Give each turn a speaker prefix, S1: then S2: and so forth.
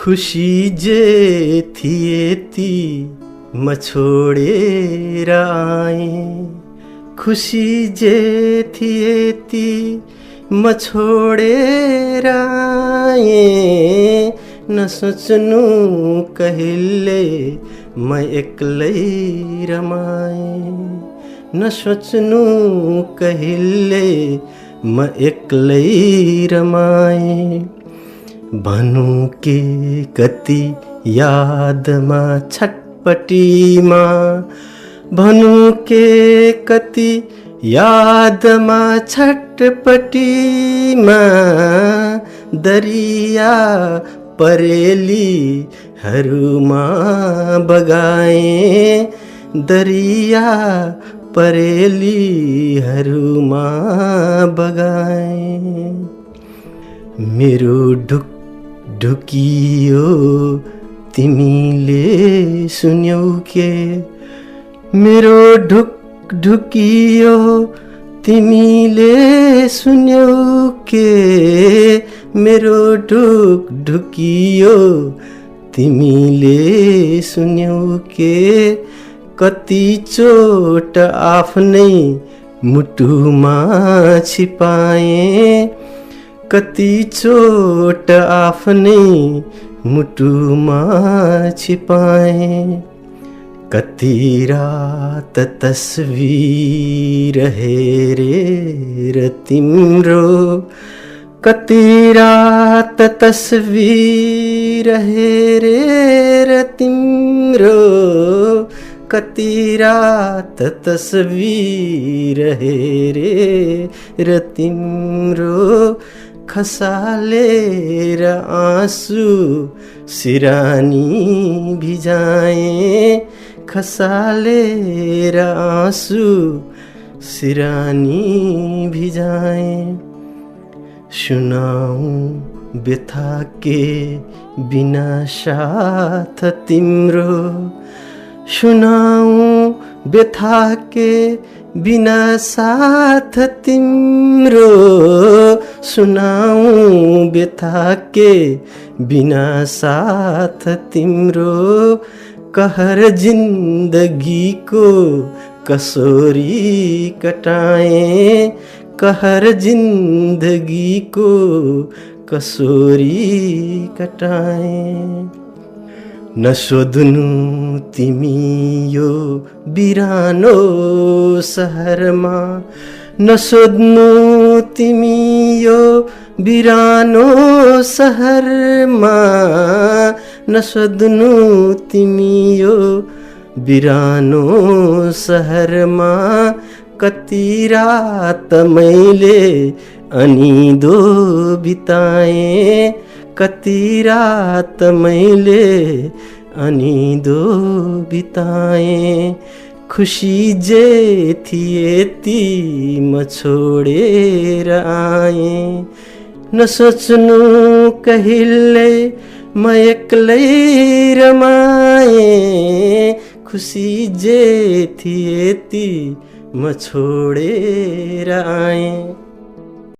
S1: खुसी जे थिए ती म छोडेर आएँ। खुसी जे थिए ती म छोडेर आएँ। नसोच्नु कहिले म एक्लै रमाएँ। नसोच्नु कहिले म एक्लै रमाएँ। भनु के कति यादमा छटपटीमा, भनु के कति यादमा छटपटीमा, दरिया परेलीहरूमा बगाएँ। दरिया परेलीहरूमा बगाएँ। मेरो ढुकियो तिमीले सुन्यौ के? मेरो ढुकियो तिमीले सुन्यौ के? मेरो ढुकियो तिमीले सुन्यौ के? कति चोट आफ्नै मुटुमा छिपाएँ। कति चोट आफ्नै मुटुमा छिपाएँ। कति रात तस्बिर हेरेर तिम्रो, कति रात तस्बिर हेरेर तिम्रो, कति रात तस्बिर हेरेर तिम्रो, खसालेर आँसु सिरानी भिजाएँ। खसालेर आँसु सिरानी भिजाएँ। सुनाऊं व्यथा के बिना साथ तिम्रो, सुनाऊं व्यथा के बिना साथ तिम्रो, सुनाऊं व्यथा के बिना साथ तिम्रो। कहर जिन्दगीको कसोरी कटाएँ। कहर जिन्दगीको कसोरी कटाएँ। नसोध्नु तिमी यो बिरानो सहरमा, नसोध्नु तिमी यो बिरानो सहरमा, नसोध्नु तिमी यो बिरानो सहरमा। कति रात मैले अनिदो बिताएँ। कति रात मैले अनिदो बिताएँ। खुसी जे थिए ती म छोडेर आएँ। नसोच्नु कहिले म एक्लै रमाएँ। खुसी जे थिए ती म छोडेर आएँ।